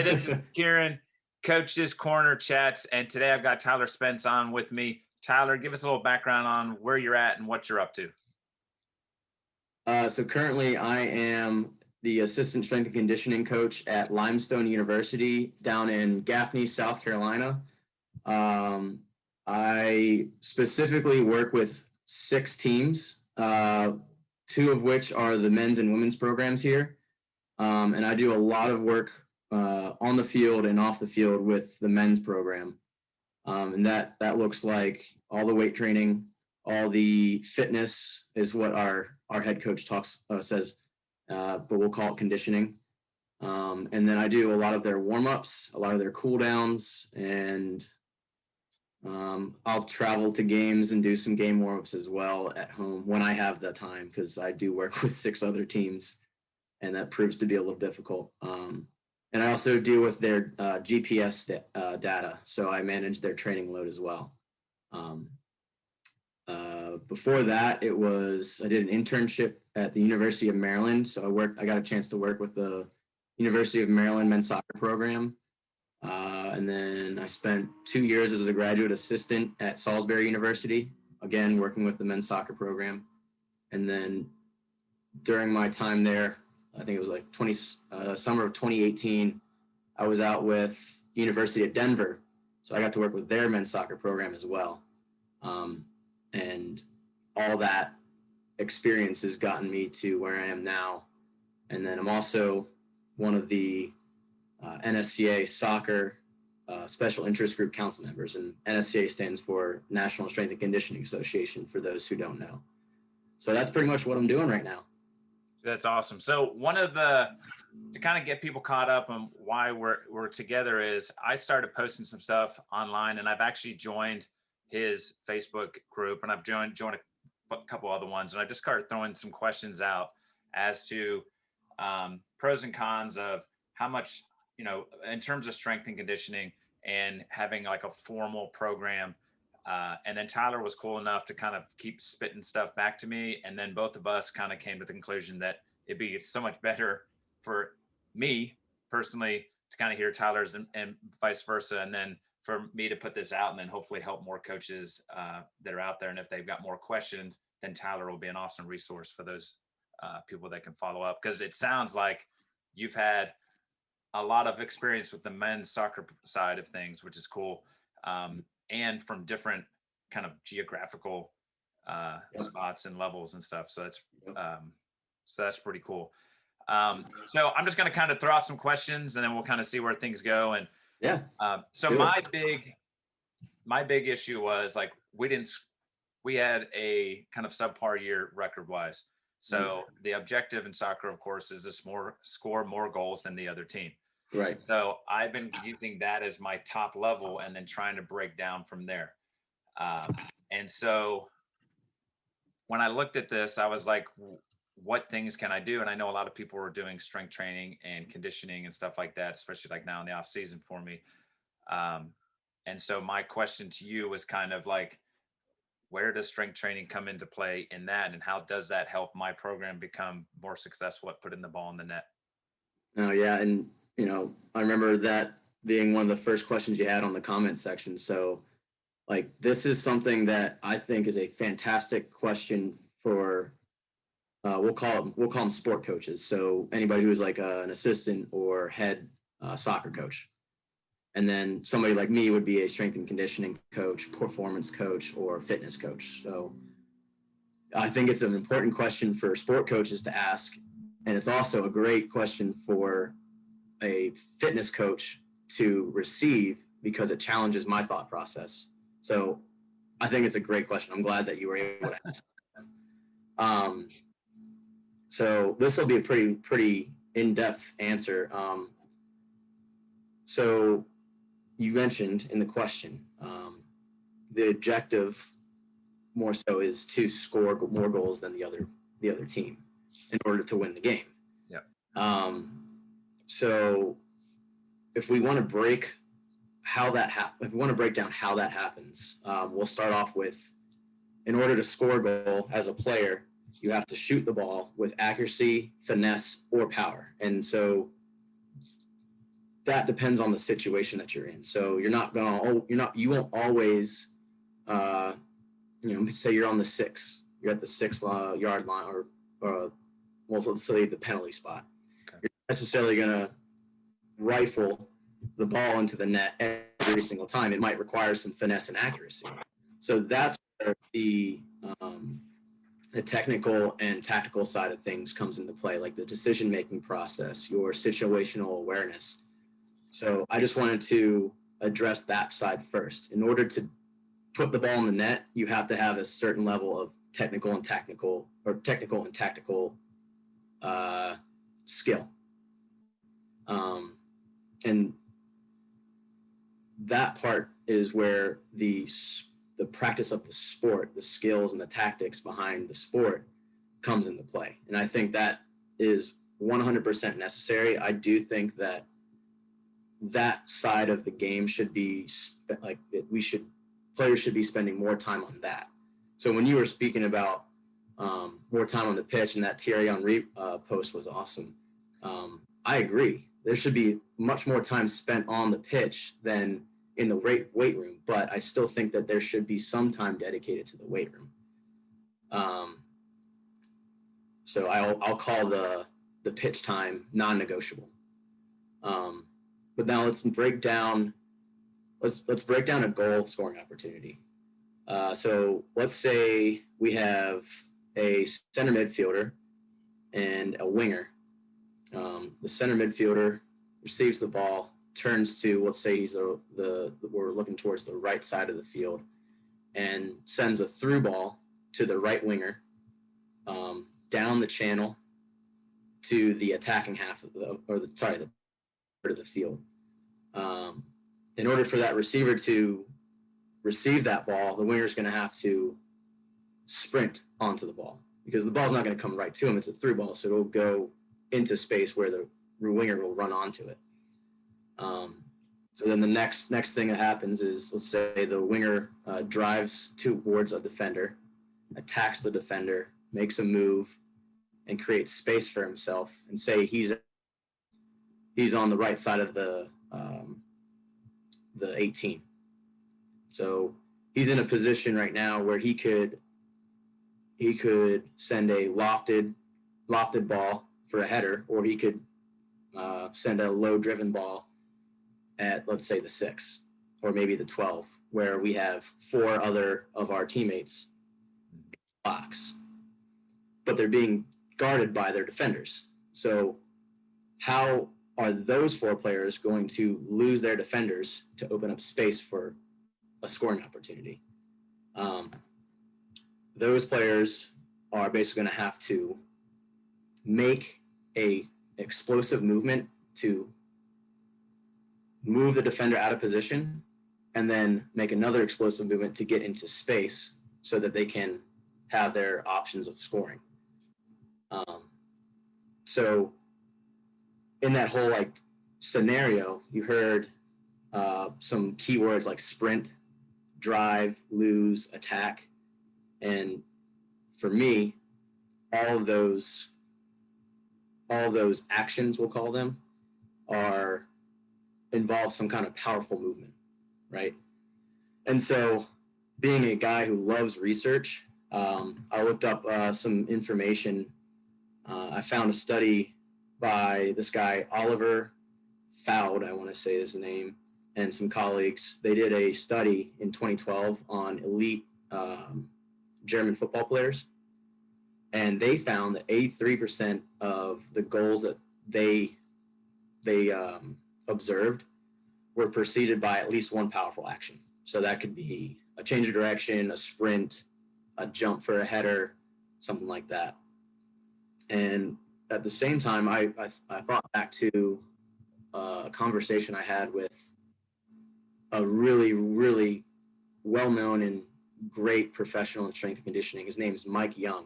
Hey, this is Kieran, Coach's Corner Chats, and today I've got Tyler Spence on with me. Tyler, give us a little background on where you're at and what you're up to. So currently I am the assistant strength and conditioning coach at Limestone University down in Gaffney, South Carolina. I specifically work with 6 teams, 2 of which are the men's and women's programs here. And I do a lot of work on the field and off the field with the men's program. And that looks like all the weight training, all the fitness is what our head coach says, but we'll call it conditioning. And then I do a lot of their warm-ups, a lot of their cool downs, and I'll travel to games and do some game warm-ups as well at home when I have the time, because I do work with 6 other teams, and that proves to be a little difficult. And I also deal with their GPS data, so I manage their training load as well. Before that, I did an internship at the University of Maryland, so I got a chance to work with the University of Maryland men's soccer program. And then I spent 2 years as a graduate assistant at Salisbury University, again, working with the men's soccer program. And then during my time there, I think it was like summer of 2018, I was out with University of Denver. So I got to work with their men's soccer program as well. And all that experience has gotten me to where I am now. And then I'm also one of the NSCA soccer special interest group council members, and NSCA stands for National Strength and Conditioning Association, for those who don't know. So that's pretty much what I'm doing right now. That's awesome. So to kind of get people caught up on why we're together is I started posting some stuff online, and I've actually joined his Facebook group, and I've joined a couple other ones, and I just started throwing some questions out as to pros and cons of how much, in terms of strength and conditioning and having like a formal program. And then Tyler was cool enough to kind of keep spitting stuff back to me. And then both of us kind of came to the conclusion that it'd be so much better for me personally to kind of hear Tyler's and vice versa. And then for me to put this out and then hopefully help more coaches that are out there. And if they've got more questions, then Tyler will be an awesome resource for those people that can follow up. Because it sounds like you've had a lot of experience with the men's soccer side of things, which is cool. And from different kind of geographical spots and levels and stuff. So that's pretty cool. So I'm just going to kind of throw out some questions and then we'll kind of see where things go. And so my big issue was like, we had a kind of subpar year record wise. So the objective in soccer, of course, is to score more goals than the other team. Right. So I've been using that as my top level and then trying to break down from there. And so when I looked at this, I was like, what things can I do? And I know a lot of people are doing strength training and conditioning and stuff like that, especially like now in the off season for me. And so my question to you was kind of like, where does strength training come into play in that? And how does that help my program become more successful at putting the ball in the net? Oh, yeah. And, I remember that being one of the first questions you had on the comments section. So like, this is something that I think is a fantastic question for, we'll call them sport coaches. So anybody who is like an assistant or head soccer coach. And then somebody like me would be a strength and conditioning coach, performance coach, or fitness coach. So I think it's an important question for sport coaches to ask. And it's also a great question for a fitness coach to receive because it challenges my thought process. So I think it's a great question. I'm glad that you were able to ask that. So this will be a pretty in-depth answer. So you mentioned in the question, the objective more so is to score more goals than the other team in order to win the game. Yeah. So if we want to break down how that happens, we'll start off with, in order to score a goal as a player, you have to shoot the ball with accuracy, finesse, or power. And so that depends on the situation that you're in. So you won't always, say you're on the 6, you're at the 6 yard line, or well, let's say the penalty spot. Okay. You're not necessarily going to rifle the ball into the net every single time. It might require some finesse and accuracy. So that's where the technical and tactical side of things comes into play, like the decision-making process, your situational awareness. So I just wanted to address that side first. In order to put the ball in the net, you have to have a certain level of technical and tactical skill. And that part is where the practice of the sport, the skills and the tactics behind the sport comes into play. And I think that is 100% necessary. I do think that side of the game should be players should be spending more time on that. So when you were speaking about more time on the pitch, and that Thierry Henry post was awesome, I agree. There should be much more time spent on the pitch than in the weight room, but I still think that there should be some time dedicated to the weight room. So I'll call the pitch time non-negotiable. But now let's break down a goal scoring opportunity. So let's say we have a center midfielder and a winger. The center midfielder receives the ball, turns to, let's say we're looking towards the right side of the field, and sends a through ball to the right winger, down the channel to the attacking half of the part of the field. In order for that receiver to receive that ball, the winger is going to have to sprint onto the ball, because the ball's not going to come right to him. It's a through ball, so it'll go into space where the winger will run onto it. So then the next thing that happens is, let's say the winger drives towards a defender, attacks the defender, makes a move, and creates space for himself. And say he's on the right side of the 18. So he's in a position right now where he could send a lofted ball for a header, or he could send a low driven ball at, let's say, the 6 or maybe the 12, where we have 4 other of our teammates in the box, but they're being guarded by their defenders. So how are those 4 players going to lose their defenders to open up space for a scoring opportunity? Those players are basically going to have to make a explosive movement to move the defender out of position, and then make another explosive movement to get into space so that they can have their options of scoring. So in that whole scenario, you heard some keywords like sprint, drive, lose, attack. And for me, all of those actions, we'll call them, involve some kind of powerful movement, right? And so, being a guy who loves research, I looked up some information. I found a study by this guy, Oliver Fowd, I want to say his name, and some colleagues. They did a study in 2012 on elite German football players, and they found that 83% of the goals that they observed were preceded by at least one powerful action. So that could be a change of direction, a sprint, a jump for a header, something like that. And at the same time, I thought back to a conversation I had with a really, really well-known and great professional in strength and conditioning. His name is Mike Young.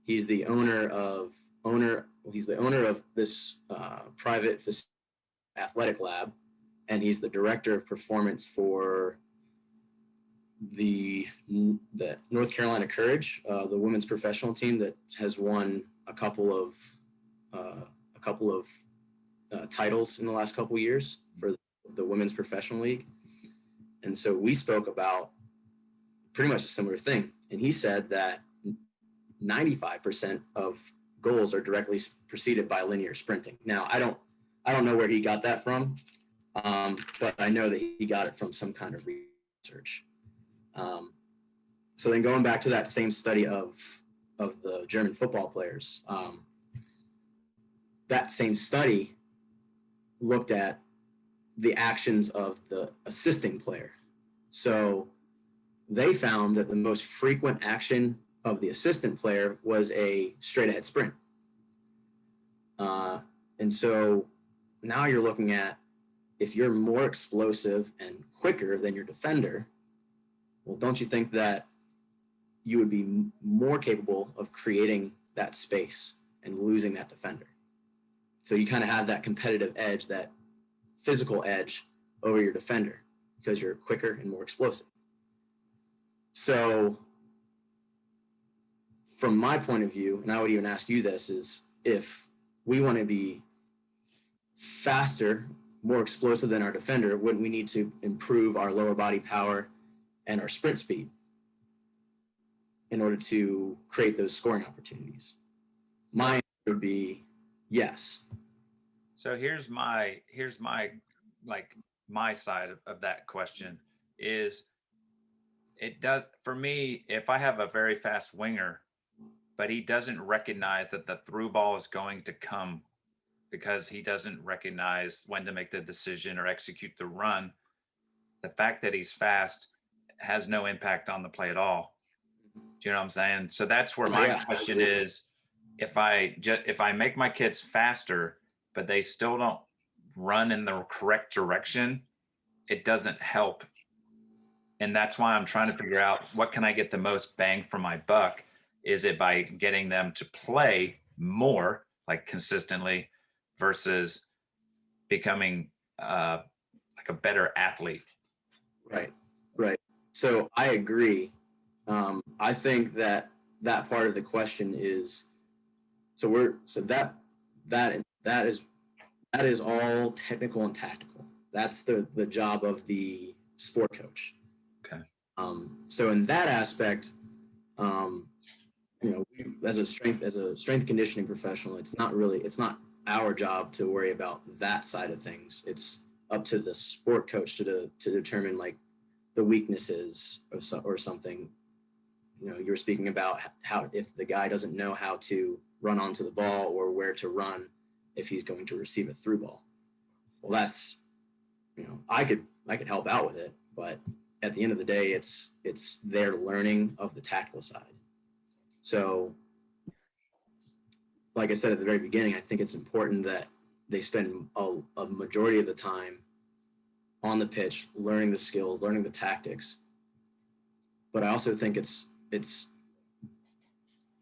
He's the owner of this private athletic lab, and he's the director of performance for the North Carolina Courage, the women's professional team that has won a couple of titles in the last couple of years for the women's professional league. And so we spoke about pretty much a similar thing. And he said that 95% of goals are directly preceded by linear sprinting. Now, I don't know where he got that from, but I know that he got it from some kind of research. So then going back to that same study of the German football players, that same study looked at the actions of the assisting player. So they found that the most frequent action of the assistant player was a straight ahead sprint. And so now you're looking at, if you're more explosive and quicker than your defender, well, don't you think that you would be more capable of creating that space and losing that defender? So you kind of have that competitive edge, that physical edge over your defender because you're quicker and more explosive. So from my point of view, and I would even ask you this, is if we want to be faster, more explosive than our defender, wouldn't we need to improve our lower body power and our sprint speed in order to create those scoring opportunities? My answer would be yes. So here's my like my side of that question is, it does, for me, if I have a very fast winger, but he doesn't recognize that the through ball is going to come because he doesn't recognize when to make the decision or execute the run, the fact that he's fast has no impact on the play at all. Do you know what I'm saying? So that's where my question is, if I make my kids faster, but they still don't run in the correct direction, it doesn't help. And that's why I'm trying to figure out, what can I get the most bang for my buck? Is it by getting them to play more, like consistently, versus becoming like a better athlete? Right. So I agree. I think that part of the question is, that is all technical and tactical. That's the job of the sport coach. Okay. So in that aspect, as a strength conditioning professional, it's not our job to worry about that side of things. It's up to the sport coach to determine like the weaknesses or something. You were speaking about how, if the guy doesn't know how to run onto the ball or where to run if he's going to receive a through ball. Well, that's, I could help out with it, but at the end of the day, it's their learning of the tactical side. So, like I said at the very beginning, I think it's important that they spend a majority of the time on the pitch, learning the skills, learning the tactics. But I also think it's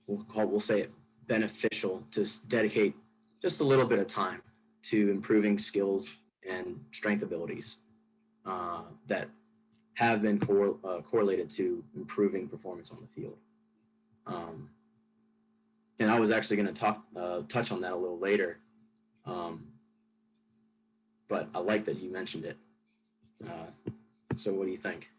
we'll say it beneficial to dedicate just a little bit of time to improving skills and strength abilities that have been correlated to improving performance on the field. And I was actually going to touch on that a little later, but I like that you mentioned it. So what do you think?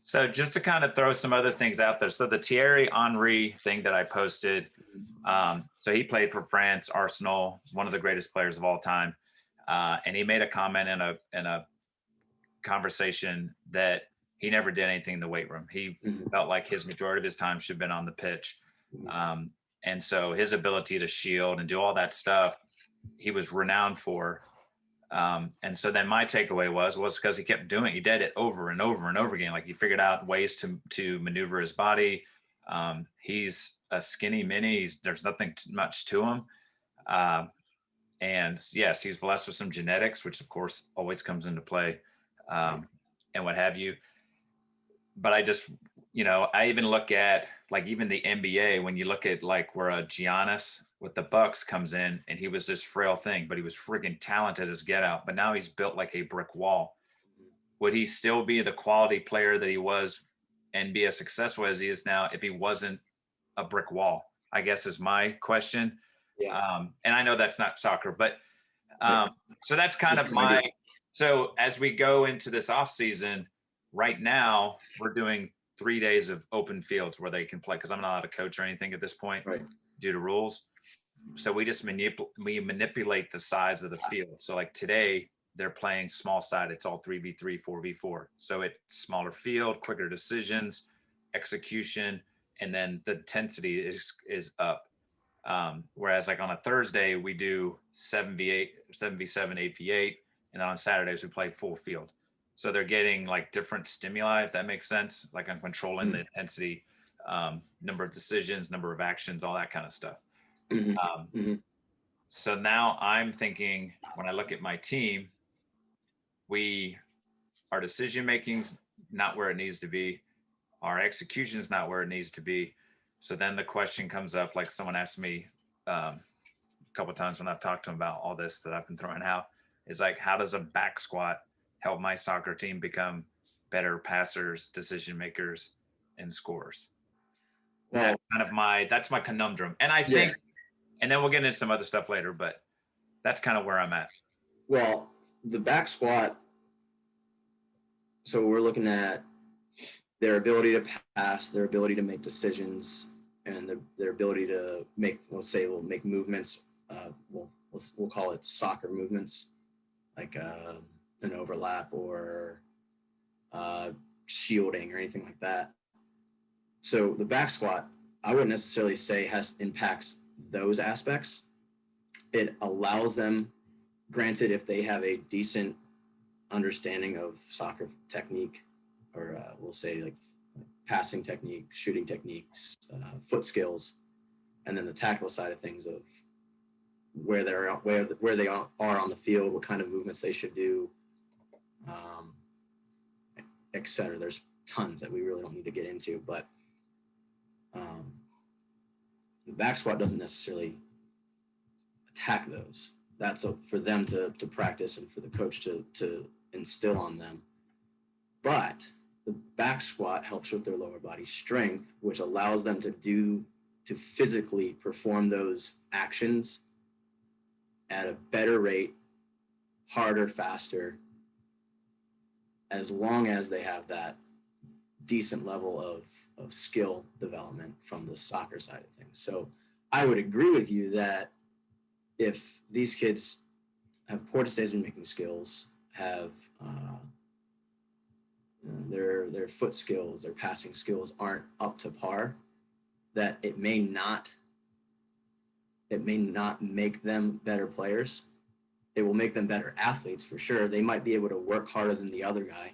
So just to kind of throw some other things out there. So the Thierry Henry thing that I posted, so he played for France, Arsenal, one of the greatest players of all time. And he made a comment in a conversation that he never did anything in the weight room. He felt like his majority of his time should have been on the pitch. And so his ability to shield and do all that stuff, he was renowned for. And so then my takeaway was because he kept doing it. He did it over and over and over again. Like, he figured out ways to maneuver his body. He's a skinny mini. There's nothing much to him. And yes, he's blessed with some genetics, which of course always comes into play, and what have you. But I just, I even look at like even the NBA, when you look at like where a Giannis with the Bucks comes in, and he was this frail thing, but he was freaking talented as get out. But now he's built like a brick wall. Would he still be the quality player that he was and be as successful as he is now if he wasn't a brick wall? I guess is my question. Yeah. And I know that's not soccer, but So that's kind of so as we go into this off season, right now we're doing 3 days of open fields where they can play, because I'm not allowed to coach or anything at this point due to rules. So we just we manipulate the size of the field. So like today they're playing small side. It's all 3v3, 4v4. So it's smaller field, quicker decisions, execution, and then the intensity is up. Whereas like on a Thursday we do 7v8, 7v7, 8v8, and then on Saturdays we play full field. So they're getting like different stimuli, if that makes sense. Like I'm controlling the intensity, number of decisions, number of actions, all that kind of stuff. So now I'm thinking, when I look at my team, our decision making's not where it needs to be. Our execution's not where it needs to be. So then the question comes up, like someone asked me a couple of times when I've talked to them about all this that I've been throwing out, is like, how does a back squat help my soccer team become better passers, decision makers, and scorers? Well, that's my conundrum. And I think, and then we'll get into some other stuff later, but that's kind of where I'm at. Well, the back squat, so we're looking at their ability to pass, their ability to make decisions, and their ability to make, we'll make movements. We'll call it soccer movements, like an overlap or shielding or anything like that. So the back squat, I wouldn't necessarily say impacts those aspects. It allows them, granted, if they have a decent understanding of soccer technique, or we'll say like passing technique, shooting techniques, foot skills, and then the tactical side of things of where they are on the field, what kind of movements they should do, etc. There's tons that we really don't need to get into, but the back squat doesn't necessarily attack those. That's for them to practice and for the coach to instill on them. But the back squat helps with their lower body strength, which allows them to physically perform those actions at a better rate, harder, faster, as long as they have that decent level of skill development from the soccer side of things. So I would agree with you that if these kids have poor decision-making skills, have their foot skills, their passing skills aren't up to par, that it may not make them better players. It will make them better athletes for sure. They might be able to work harder than the other guy.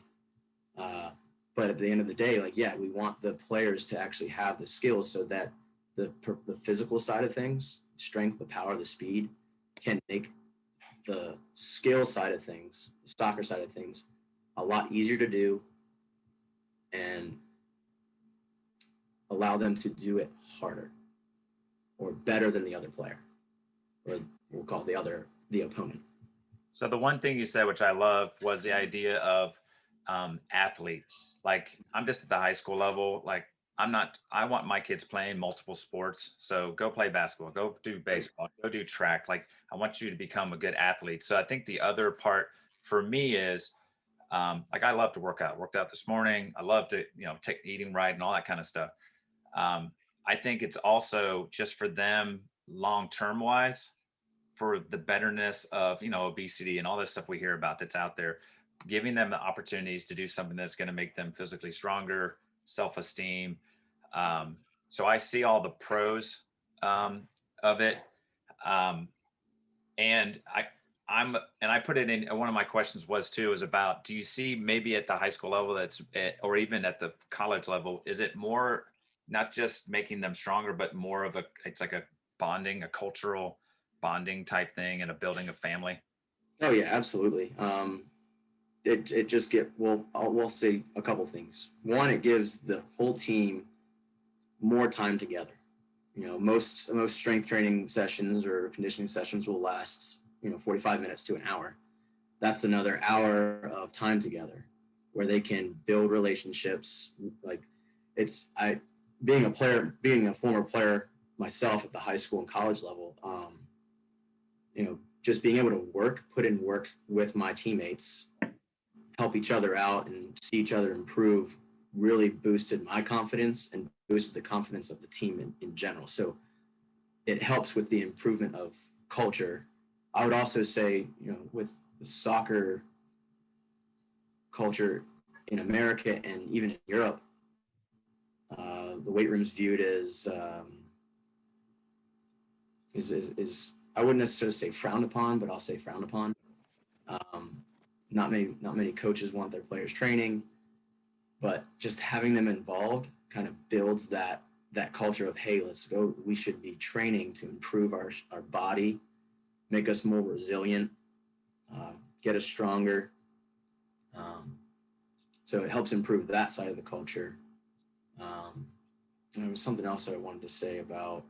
But at the end of the day, we want the players to actually have the skills so that the physical side of things, strength, the power, the speed, can make the skill side of things, the soccer side of things, a lot easier to do and allow them to do it harder or better than the other player, or we'll call the opponent. So the one thing you said, which I love, was the idea of athlete. Like, I'm just at the high school level. Like, I want my kids playing multiple sports. So go play basketball, go do baseball, go do track. Like, I want you to become a good athlete. So I think the other part for me is, I love to work out. Worked out this morning. I love to, eating right and all that kind of stuff. I think it's also just for them long-term wise, for the betterness of, obesity and all this stuff we hear about that's out there, giving them the opportunities to do something that's going to make them physically stronger, self-esteem. So I see all the pros of it. And I put it in, one of my questions was about, do you see maybe at the high school level or even at the college level, is it more not just making them stronger, but more of it's like a bonding, a cultural bonding type thing and a building of family? Oh yeah, absolutely. It just we'll say a couple things. One, it gives the whole team more time together. Most strength training sessions or conditioning sessions will last 45 minutes to an hour. That's another hour of time together where they can build relationships. Like, being a former player myself at the high school and college level, just being able to put in work with my teammates, help each other out and see each other improve really boosted my confidence and boosted the confidence of the team in general. So it helps with the improvement of culture. I would also say, with the soccer culture in America and even in Europe, the weight room is viewed as I wouldn't necessarily say frowned upon, but I'll say frowned upon. Not many coaches want their players training, but just having them involved kind of builds that culture of, hey, let's go. We should be training to improve our body, make us more resilient, get us stronger. So it helps improve that side of the culture. There was something else that I wanted to say about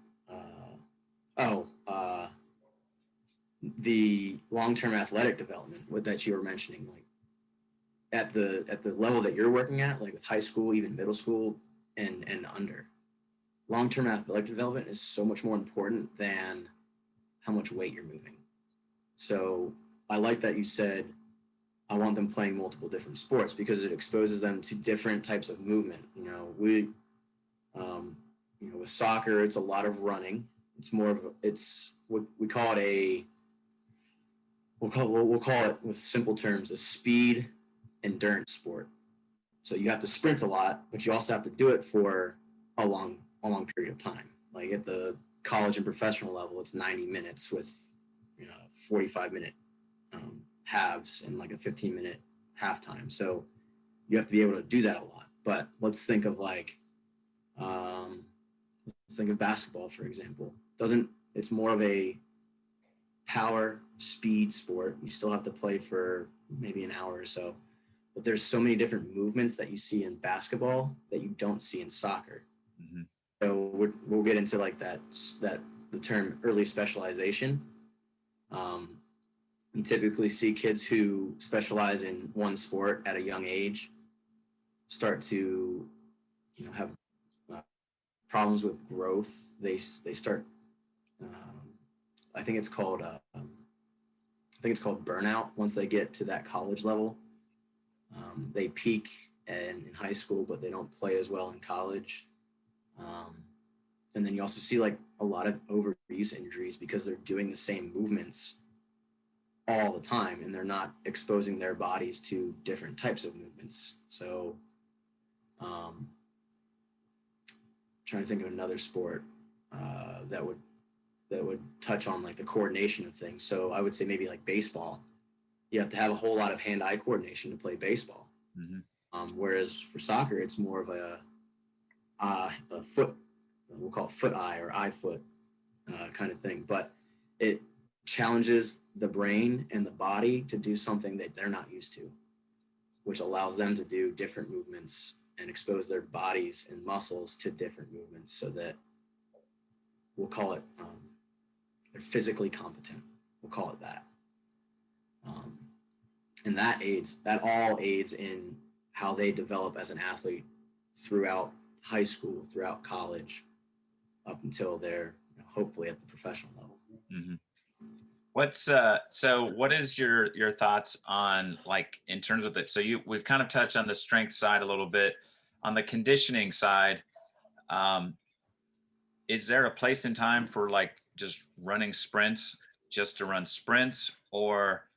the long-term athletic development that you were mentioning, like at the level that you're working at, like with high school, even middle school and under. Long-term athletic development is so much more important than how much weight you're moving. So I like that you said, I want them playing multiple different sports because it exposes them to different types of movement. With soccer, it's a lot of running. It's more of what we call it we'll call it with simple terms, a speed endurance sport. So you have to sprint a lot, but you also have to do it for a long period of time. Like at the college and professional level, it's 90 minutes with 45-minute halves and like a 15-minute halftime. So you have to be able to do that a lot. But let's think of basketball, for example. It's more of a power speed sport. You still have to play for maybe an hour or so, but there's so many different movements that you see in basketball that you don't see in soccer. Mm-hmm. So we'll get into like that the term early specialization. You typically see kids who specialize in one sport at a young age start to have problems with growth. They start I think it's called burnout once they get to that college level. They peak in high school, but they don't play as well in college. And then you also see like a lot of overuse injuries because they're doing the same movements all the time and they're not exposing their bodies to different types of movements. So trying to think of another sport that would touch on like the coordination of things. So I would say maybe like baseball. You have to have a whole lot of hand-eye coordination to play baseball. Mm-hmm. Whereas for soccer, it's more of a foot, we'll call it foot-eye or eye-foot kind of thing. But it challenges the brain and the body to do something that they're not used to, which allows them to do different movements and expose their bodies and muscles to different movements so that we'll call it they're physically competent. We'll call it that. And that all aids in how they develop as an athlete throughout high school, throughout college, up until they're hopefully at the professional level. Mm-hmm. What is your thoughts on like in terms of it? So we've kind of touched on the strength side a little bit. On the conditioning side, is there a place in time for like just running sprints just to run sprints? Or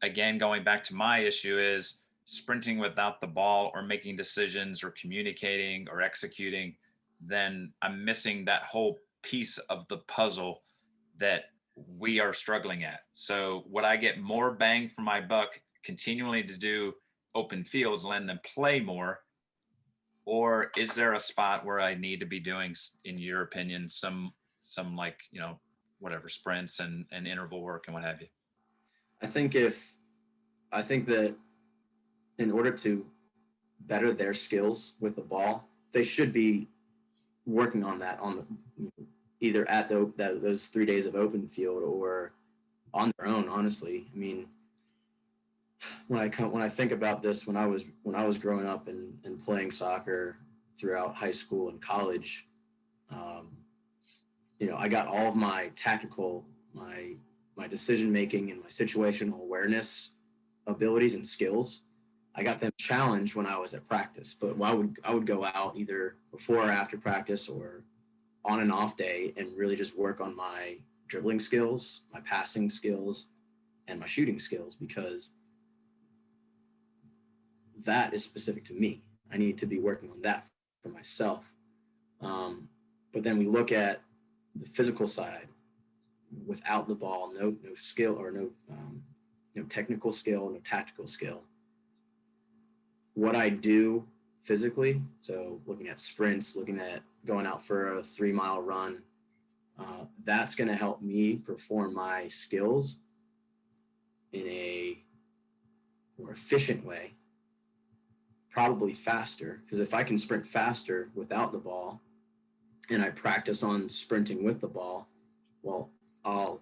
again, going back to my issue is sprinting without the ball or making decisions or communicating or executing, then I'm missing that whole piece of the puzzle that we are struggling at. So would I get more bang for my buck continually to do open fields, letting them play more? Or is there a spot where I need to be doing, in your opinion, some like, whatever sprints and interval work and what have you? I think that in order to better their skills with the ball, they should be working on that either at those 3 days of open field or on their own. Honestly, I mean, when I think about this, when I was growing up and playing soccer throughout high school and college, I got all of my tactical, my my decision making and my situational awareness abilities and skills. I got them challenged when I was at practice, but I would go out either before or after practice or on an off day and really just work on my dribbling skills, my passing skills, and my shooting skills, because that is specific to me. I need to be working on that for myself. But then we look at the physical side. Without the ball, no skill, or no technical skill, no tactical skill. What I do physically, so looking at sprints, looking at going out for a 3-mile run, that's going to help me perform my skills in a more efficient way, probably faster, because if I can sprint faster without the ball and I practice on sprinting with the ball, well, I'll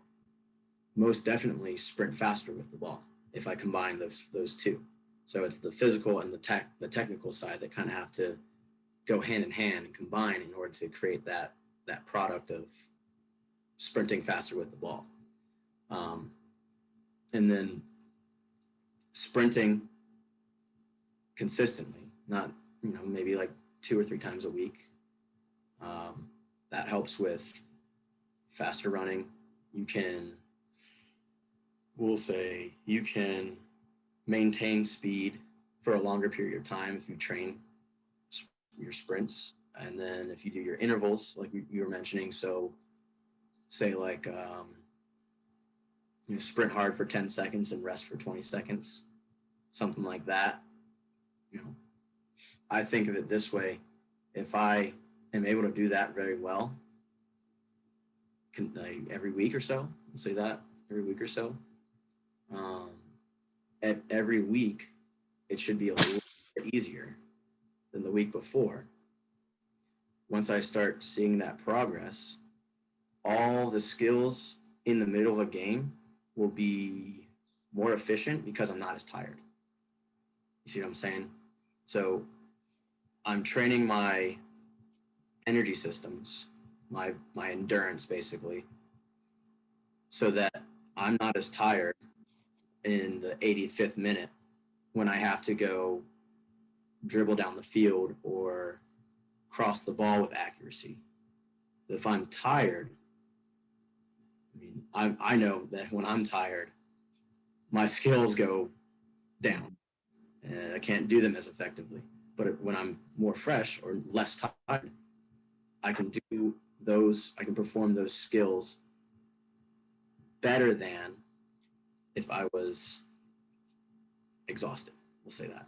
most definitely sprint faster with the ball if I combine those two. So it's the physical and the technical side that kind of have to go hand in hand and combine in order to create that product of sprinting faster with the ball. And then sprinting consistently, not maybe like 2 or 3 times a week. That helps with faster running. We'll say you can maintain speed for a longer period of time if you train your sprints. And then if you do your intervals, like you were mentioning, so say like, sprint hard for 10 seconds and rest for 20 seconds, something like that. I think of it this way. If I am able to do that very well, every week or so, let's say that every week or so, every week, it should be a little bit easier than the week before. Once I start seeing that progress, all the skills in the middle of a game will be more efficient because I'm not as tired. You see what I'm saying? So I'm training my energy systems, my endurance, basically, so that I'm not as tired in the 85th minute when I have to go dribble down the field or cross the ball with accuracy. If I'm tired, I know that when I'm tired, my skills go down and I can't do them as effectively. But when I'm more fresh or less tired, I can perform those skills better than if I was exhausted. We'll say that.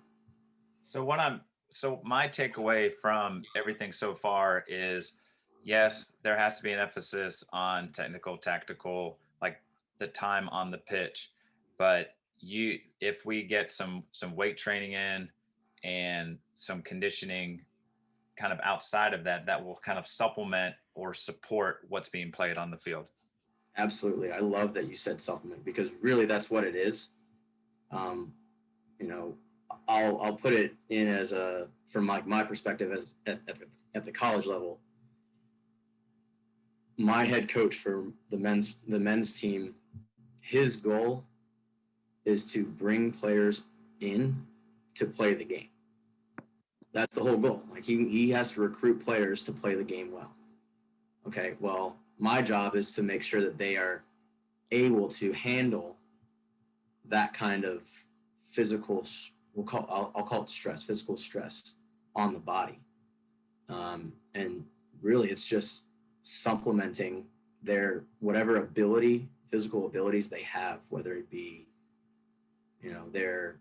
So my takeaway from everything so far is, yes, there has to be an emphasis on technical, tactical, like the time on the pitch. But if we get some weight training in and some conditioning kind of outside of that, that will kind of supplement or support what's being played on the field. Absolutely. I love that you said supplement, because really that's what it is. I'll put it in as from my perspective as at the college level. My head coach for the men's team, his goal is to bring players in to play the game. That's the whole goal. Like he has to recruit players to play the game well. Okay, well, my job is to make sure that they are able to handle that kind of physical, I'll call it stress, physical stress on the body. And really it's just supplementing their whatever physical abilities they have, whether it be, their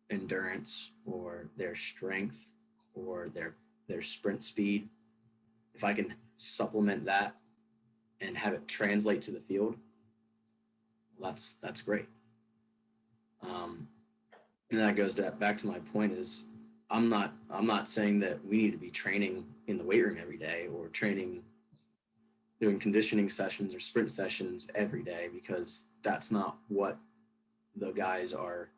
endurance or their strength or their sprint speed. If I can supplement that and have it translate to the field, that's great. And that goes back to my point is I'm not saying that we need to be training in the weight room every day or doing conditioning sessions or sprint sessions every day, because that's not what the guys are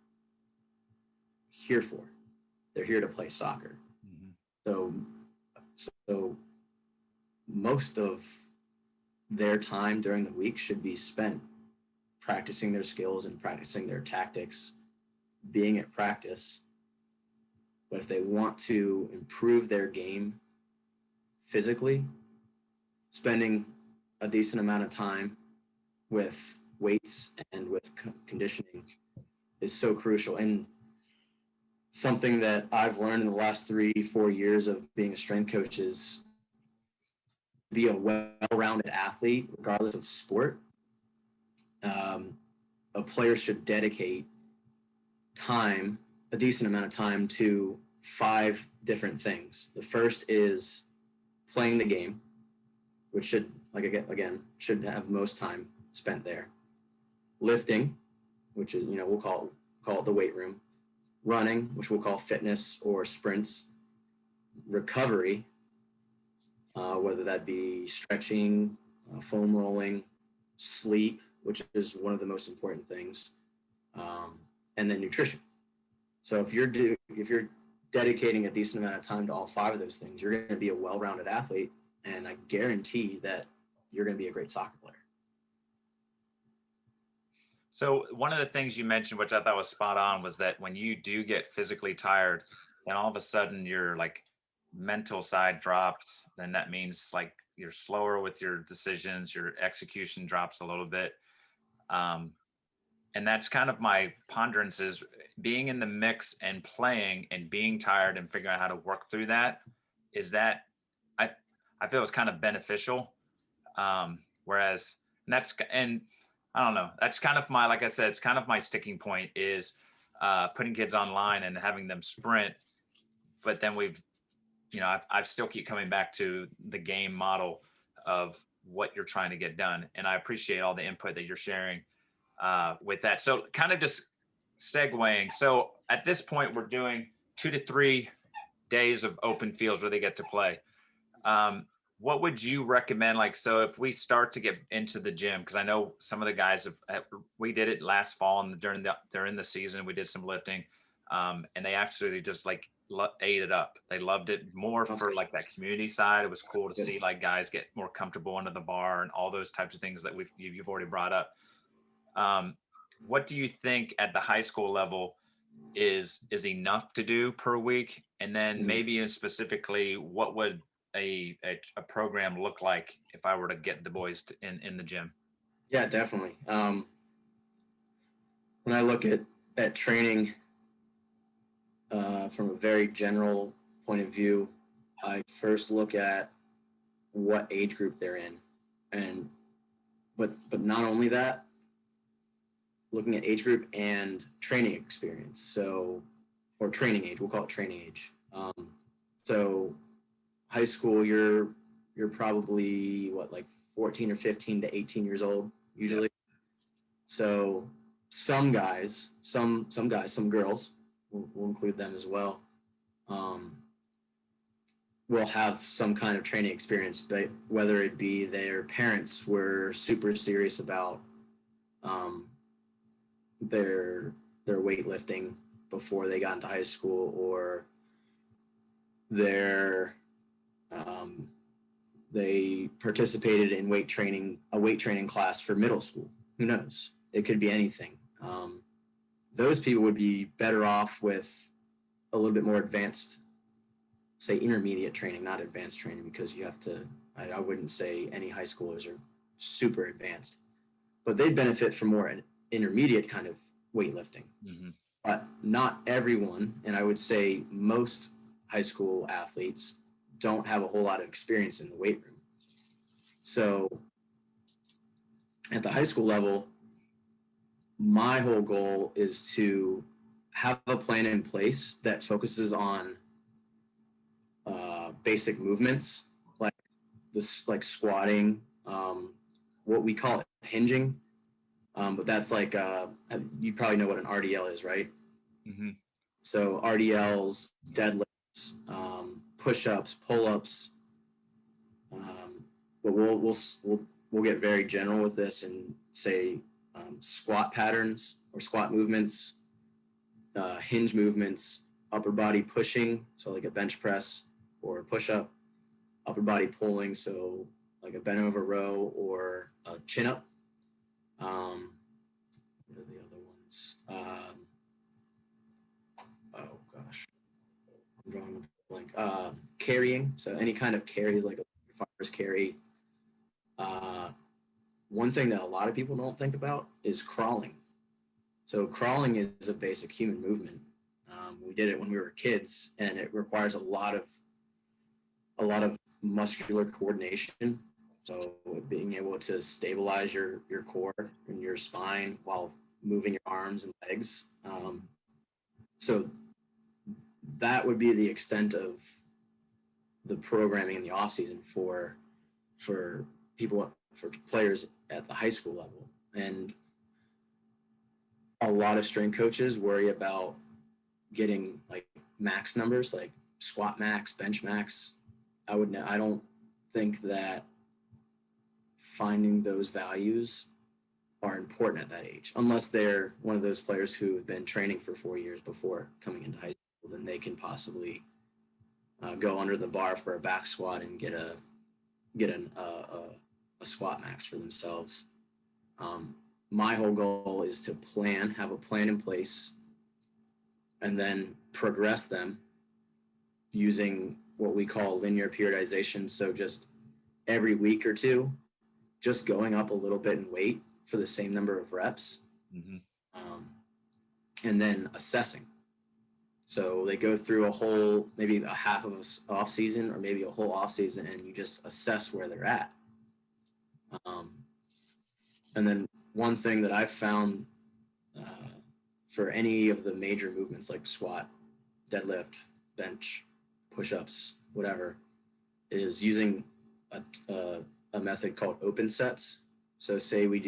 here for. They're here to play soccer. Mm-hmm. So most of their time during the week should be spent practicing their skills and practicing their tactics, being at practice. But if they want to improve their game physically, spending a decent amount of time with weights and with conditioning is so crucial. And something that I've learned in the last 3-4 years of being a strength coach is be a well-rounded athlete, regardless of sport. A player should dedicate time, a decent amount of time, to 5 different things. The first is playing the game, which should, like again, should have most time spent there. Lifting, which is, we'll call it the weight room. Running, which we'll call fitness or sprints. Recovery, whether that be stretching, foam rolling, sleep, which is one of the most important things, and then nutrition. So if you're dedicating a decent amount of time to all 5 of those things, you're going to be a well-rounded athlete, and I guarantee that you're going to be a great soccer player. So one of the things you mentioned, which I thought was spot on, was that when you do get physically tired, then all of a sudden your like mental side drops. Then that means like you're slower with your decisions, your execution drops a little bit. And that's kind of my ponderance, is being in the mix and playing and being tired and figuring out how to work through that. Is that I feel it's kind of beneficial. Whereas and I don't know, that's kind of my, like I said, it's kind of my sticking point is putting kids online and having them sprint. But then I've still keep coming back to the game model of what you're trying to get done. And I appreciate all the input that you're sharing with that. So kind of just segueing. So at this point, we're doing 2 to 3 days of open fields where they get to play. What would you recommend? Like, so if we start to get into the gym, because I know some of the guys we did it last fall and during the season, we did some lifting, and they absolutely just like ate it up. They loved it more for like that community side. It was cool to see like guys get more comfortable under the bar and all those types of things that you've already brought up. What do you think at the high school level is enough to do per week? And then maybe specifically, what would a program look like if I were to get the boys in the gym? Yeah, definitely. When I look at training from a very general point of view, I first look at what age group they're in, but not only that, looking at age group and training experience. Or training age, we'll call it training age. So high school, you're probably like 14 or 15 to 18 years old usually. So some guys, some girls, we'll include them as well, will have some kind of training experience, but whether it be their parents were super serious about their weightlifting before they got into high school, or they participated in a weight training class for middle school. Who knows? It could be anything. Those people would be better off with a little bit more advanced, say intermediate training, not advanced training, because you have to, I wouldn't say any high schoolers are super advanced, but they benefit from more intermediate kind of weightlifting. But not everyone, and I would say most high school athletes don't have a whole lot of experience in the weight room. So at the high school level, my whole goal is to have a plan in place that focuses on basic movements, like squatting, what we call it hinging, but that's like you probably know what an RDL is, right? So RDLs, deadlifts, push-ups, pull-ups, but we'll get very general with this and say squat patterns or squat movements, hinge movements, upper body pushing, so like a bench press or a push-up, upper body pulling, so like a bent over row or a chin up, carrying. So any kind of carries, like a farmer's carry. One thing that a lot of people don't think about is crawling. So crawling is a basic human movement. We did it when we were kids, and it requires a lot of muscular coordination. So being able to stabilize your core and your spine while moving your arms and legs. So that would be the extent of the programming in the off season for players at the high school level. And a lot of strength coaches worry about getting like max numbers, like squat max, bench max. I don't think that finding those values are important at that age, unless they're one of those players who have been training for 4 years before coming into high school. Then they can possibly go under the bar for a back squat and get a squat max for themselves. My whole goal is to have a plan in place, and then progress them using what we call linear periodization. So just every week or two, just going up a little bit in weight for the same number of reps, and then assessing. So they go through maybe a half of a off season, or maybe a whole off season, and you just assess where they're at. And then one thing that I've found for any of the major movements like squat, deadlift, bench, push-ups, whatever, is using a method called open sets. So say we'll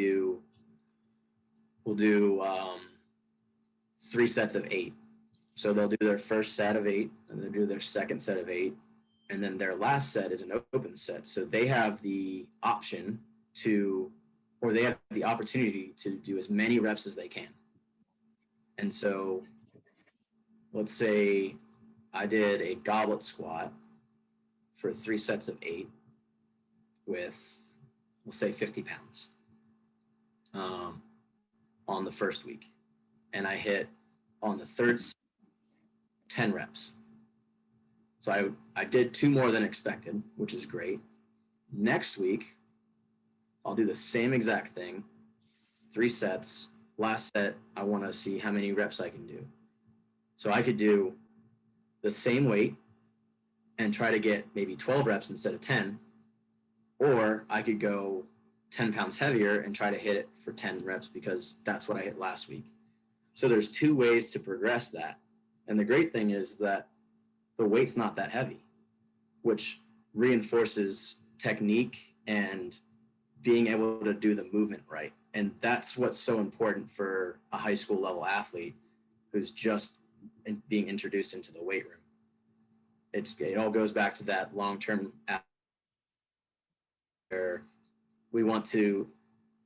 do 3 sets of 8. So they'll do their first set of 8, and they'll do their second set of 8, and then their last set is an open set. So they have the option or they have the opportunity to do as many reps as they can. And so let's say I did a goblet squat for 3 sets of 8 with, we'll say 50 pounds on the first week. And I hit on the third 10 reps. So I did 2 more than expected, which is great. Next week, I'll do the same exact thing, 3 sets. Last set, I want to see how many reps I can do. So I could do the same weight and try to get maybe 12 reps instead of 10, or I could go 10 pounds heavier and try to hit it for 10 reps because that's what I hit last week. So there's 2 ways to progress that. And the great thing is that the weight's not that heavy, which reinforces technique and being able to do the movement right. And that's what's so important for a high school level athlete who's just being introduced into the weight room. It all goes back to that long-term where we want to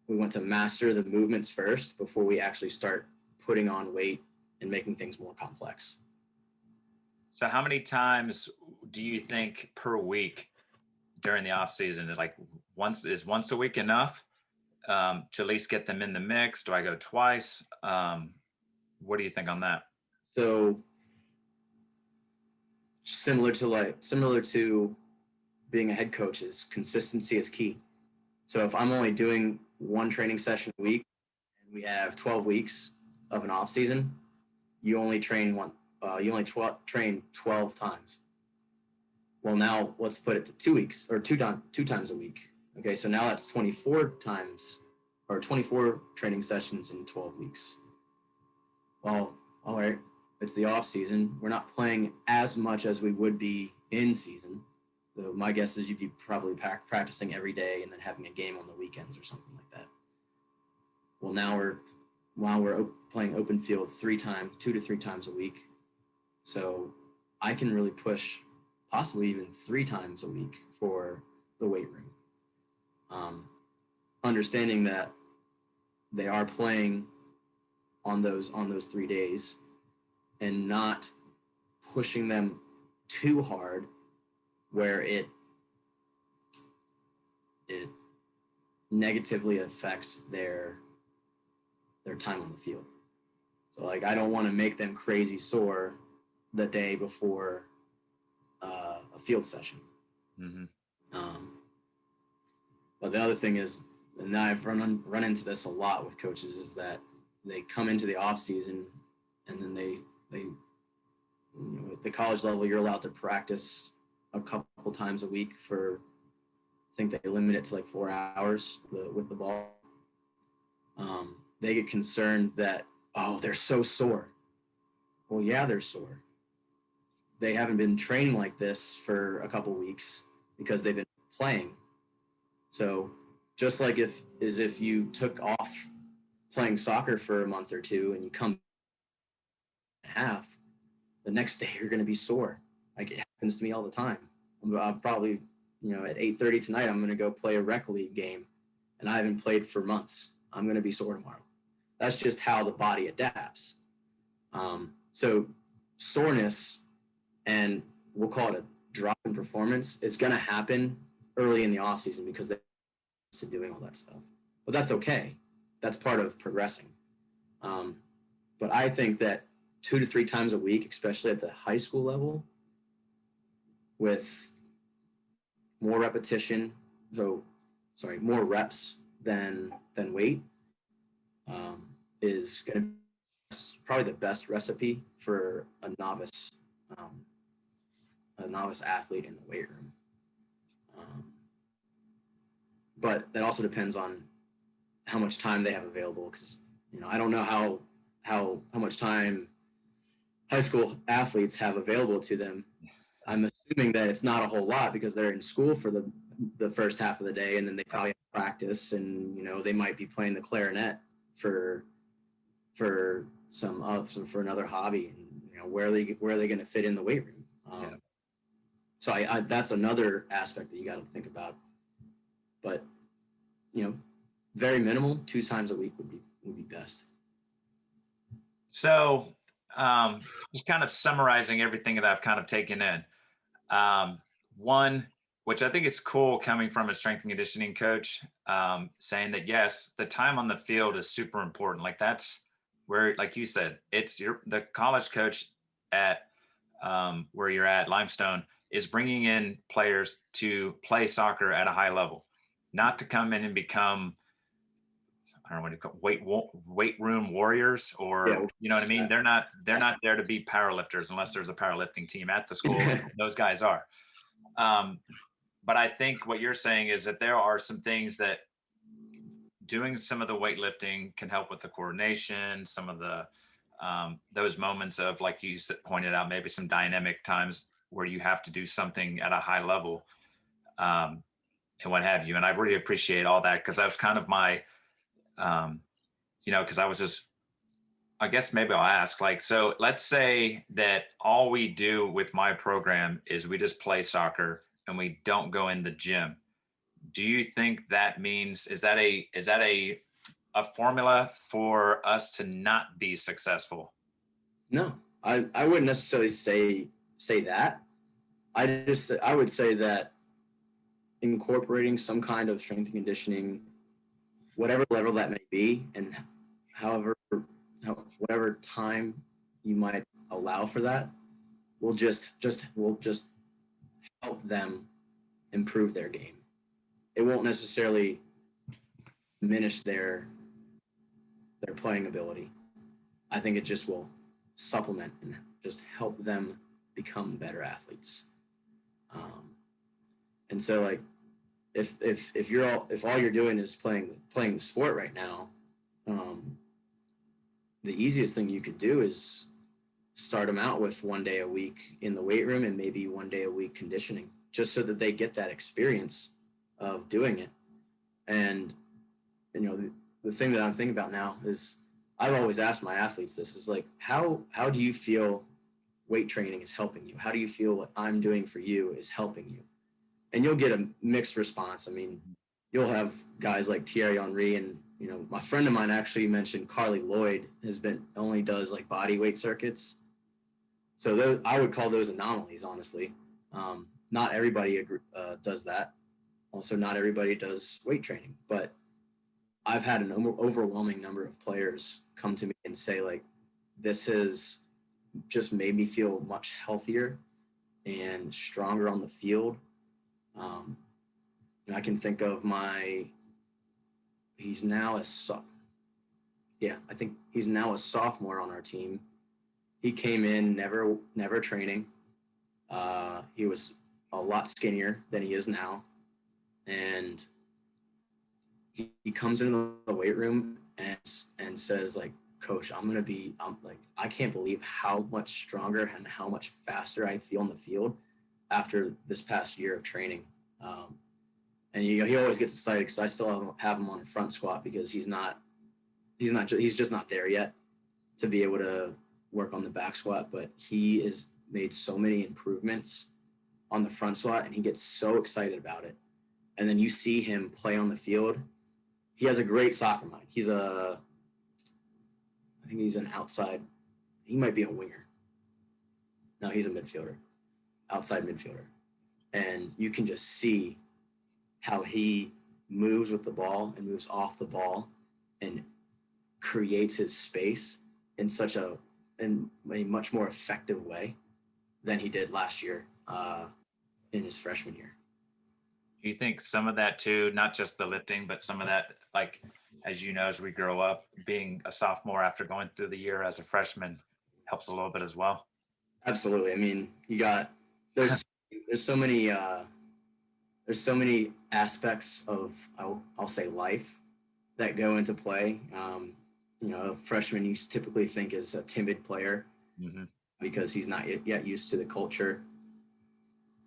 master the movements first before we actually start putting on weight and making things more complex. So how many times do you think per week during the off season? Like once a week enough to at least get them in the mix? Do I go twice? What do you think on that? So similar to being a head coach, is consistency is key. So if I'm only doing 1 training session a week and we have 12 weeks of an off season, you only train train 12 times. Well, now let's put it to 2 weeks, or two times a week. Okay, so now that's 24 times, or 24 training sessions in 12 weeks. Well, all right, it's the off season. We're not playing as much as we would be in season. So my guess is you'd be probably practicing every day and then having a game on the weekends or something like that. Well, now we're playing open field 2 to 3 times a week. So I can really push possibly even 3 times a week for the weight room. Understanding that they are playing on those 3 days and not pushing them too hard where it negatively affects their time on the field. So like I don't want to make them crazy sore the day before a field session. Mm-hmm. But the other thing is, and I've run into this a lot with coaches, is that they come into the off season and then they at the college level, you're allowed to practice a couple times a week for, I think they limit it to like 4 hours with the ball. They get concerned that, oh, they're so sore. Well, yeah, they're sore. They haven't been training like this for a couple weeks because they've been playing. So just like if you took off playing soccer for a month or two and you come half, the next day you're going to be sore. Like, it happens to me all the time. I'm probably, at 8:30 tonight, I'm going to go play a rec league game, and I haven't played for months. I'm going to be sore tomorrow. That's just how the body adapts. So soreness, and we'll call it a drop in performance, is going to happen early in the off season because they're used to doing all that stuff. But that's okay. That's part of progressing. But I think that 2 to 3 times a week, especially at the high school level, with more repetition, more reps than weight, is going to be probably the best recipe for a novice athlete in the weight room. But that also depends on how much time they have available, because I don't know how much time high school athletes have available to them. I'm assuming that it's not a whole lot because they're in school for the first half of the day, and then they probably have practice, and they might be playing the clarinet for another hobby, and where are they going to fit in the weight room? So I that's another aspect that you got to think about. But very minimal, 2 times a week would be best. So, just kind of summarizing everything that I've kind of taken in. One, which I think is cool coming from a strength and conditioning coach, saying that, yes, the time on the field is super important. Like, that's where, like you said, it's the college coach at where you're at, Limestone, is bringing in players to play soccer at a high level, not to come in and become, I don't know what you call it, weight room warriors, or you know what I mean. They're not there to be powerlifters unless there's a powerlifting team at the school. Those guys are. But I think what you're saying is that there are some things that doing some of the weightlifting can help with the coordination, some of the those moments of, like you pointed out, maybe some dynamic times where you have to do something at a high level, and what have you. And I really appreciate all that, because that was kind of my, because I was just, I guess maybe I'll ask, like, so let's say that all we do with my program is we just play soccer and we don't go in the gym. Do you think that means, is that a formula for us to not be successful? No, I wouldn't necessarily say that. I would say that incorporating some kind of strength and conditioning, whatever level that may be, and whatever time you might allow for that, will just help them improve their game. It won't necessarily diminish their playing ability. I think it just will supplement and just help them become better athletes. And so, like, if all you're doing is playing the sport right now, the easiest thing you could do is start them out with 1 day a week in the weight room and maybe 1 day a week conditioning, just so that they get that experience of doing it. And the thing that I'm thinking about now is, I've always asked my athletes this, is like, how do you feel weight training is helping you? How do you feel what I'm doing for you is helping you? And you'll get a mixed response. I mean, you'll have guys like Thierry Henry, and my friend of mine actually mentioned Carly Lloyd only does like body weight circuits. So I would call those anomalies, honestly. Not everybody does that. Also, not everybody does weight training, but I've had an overwhelming number of players come to me and say, like, this has just made me feel much healthier and stronger on the field. Um, I can think of he's now I think he's now a sophomore on our team. He came in never training. He was a lot skinnier than he is now, and he comes into the weight room and says, like, Coach, I'm like, I can't believe how much stronger and how much faster I feel on the field after this past year of training. And he always gets excited because I still have him on a front squat because he's just not there yet to be able to work on the back squat, but he has made so many improvements on the front squat and he gets so excited about it. And then you see him play on the field. He has a great soccer mind. I think he's an outside. He might be a winger. No, he's a midfielder, outside midfielder. And you can just see how he moves with the ball and moves off the ball and creates his space in a much more effective way than he did last year in his freshman year. Do you think some of that too, not just the lifting, but some of that, like, as you know, as we grow up, being a sophomore after going through the year as a freshman helps a little bit as well? Absolutely. I mean, there's so many aspects of I'll say life that go into play. A freshman you typically think is a timid player because he's not yet used to the culture.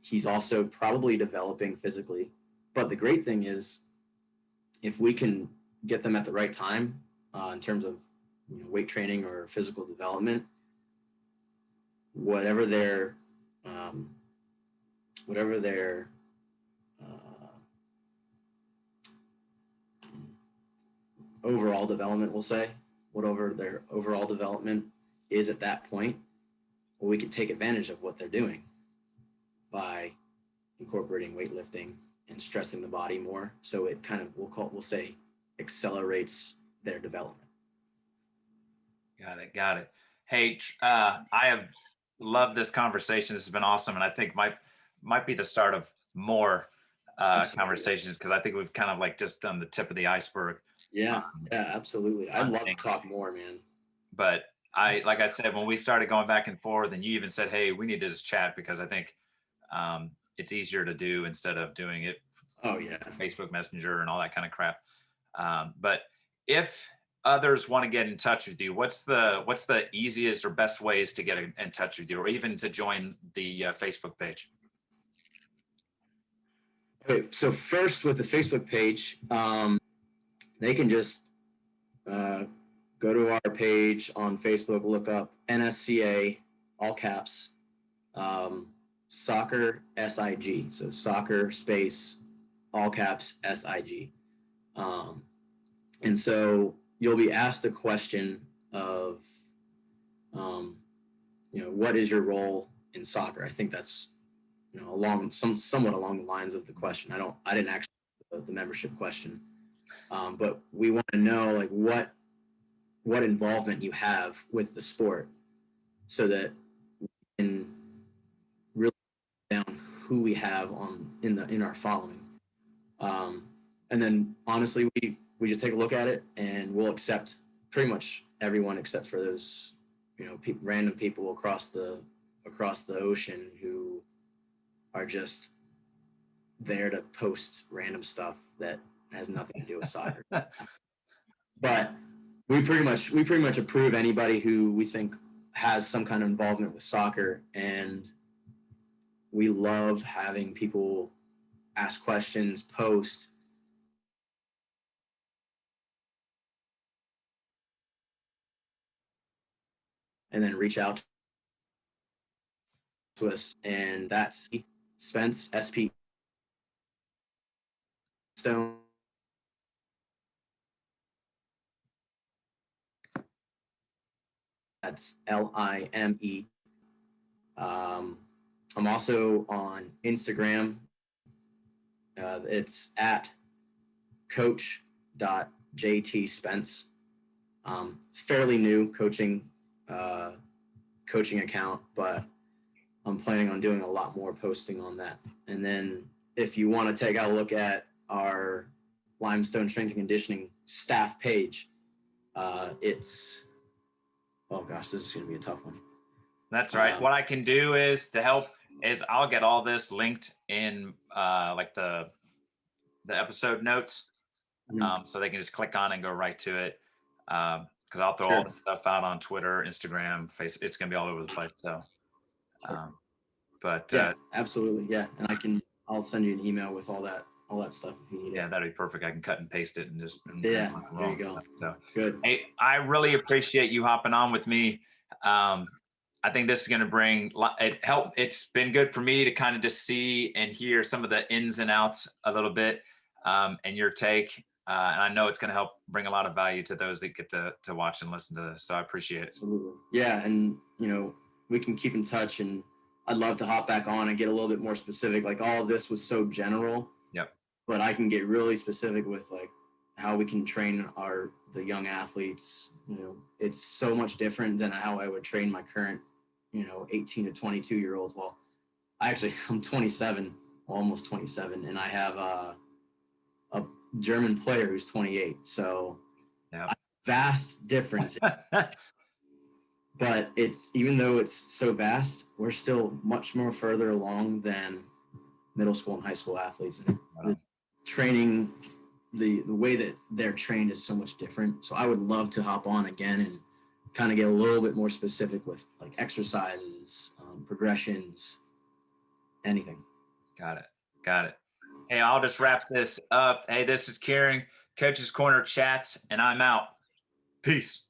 He's also probably developing physically. But the great thing is if we can get them at the right time in terms of weight training or physical development, whatever their overall development, we'll say, whatever their overall development is at that point, well, we can take advantage of what they're doing by incorporating weightlifting and stressing the body more. So it kind of, we'll say, accelerates their development. Got it. Hey, I have loved this conversation. This has been awesome. And I think might be the start of more conversations because I think we've kind of like just done the tip of the iceberg. Yeah, absolutely. I'd love to talk more, man. But like I said, when we started going back and forth and you even said, hey, we need to just chat because I think it's easier to do instead of doing it. Oh yeah. Facebook Messenger and all that kind of crap. But if others want to get in touch with you, what's the easiest or best ways to get in touch with you or even to join the Facebook page? Okay, so first with the Facebook page, they can just go to our page on Facebook, look up NSCA, all caps, soccer SIG. So soccer space, all caps SIG. And so you'll be asked a question of, what is your role in soccer? I think that's, somewhat along the lines of the question. I didn't actually the membership question. But we want to know like what involvement you have with the sport so that we can really down who we have in our following. And then honestly, we just take a look at it and we'll accept pretty much everyone except for those, random people across the ocean who are just there to post random stuff that has nothing to do with soccer. But we pretty much approve anybody who we think has some kind of involvement with soccer, and we love having people ask questions, post, and then reach out to us. And that's Spence, SP Stone. That's LIME. I'm also on Instagram. It's at coach.jtspence. It's fairly new coaching account, but I'm planning on doing a lot more posting on that. And then if you want to take a look at our Limestone Strength and Conditioning staff page, it's, oh gosh, this is going to be a tough one. That's right. What I can do is to help is I'll get all this linked in like the episode notes, so they can just click on and go right to it. Because I'll throw all the stuff out on Twitter, Instagram, Facebook. It's gonna be all over the place. So, but yeah, absolutely, yeah. And I'll send you an email with all that stuff if you need it. Yeah, that'd be perfect. I can cut and paste it and just there you go. So good. Hey, I really appreciate you hopping on with me. I think this is going to bring it help. It's been good for me to kind of just see and hear some of the ins and outs a little bit, and your take. And I know it's going to help bring a lot of value to those that get to watch and listen to this. So I appreciate it. Absolutely. Yeah. And, we can keep in touch, and I'd love to hop back on and get a little bit more specific. Like, all of this was so general. Yep. But I can get really specific with like how we can train the young athletes. It's so much different than how I would train my current, 18 to 22-year-olds. Well, I'm 27, almost 27, and I have a German player who's 28. So vast difference. But even though it's so vast, we're still much more further along than middle school and high school athletes. The training, the way that they're trained is so much different. So I would love to hop on again and kind of get a little bit more specific with like exercises, progressions, anything. Got it. Hey, I'll just wrap this up. Hey, this is Kieran, Coach's Corner Chats, and I'm out. Peace.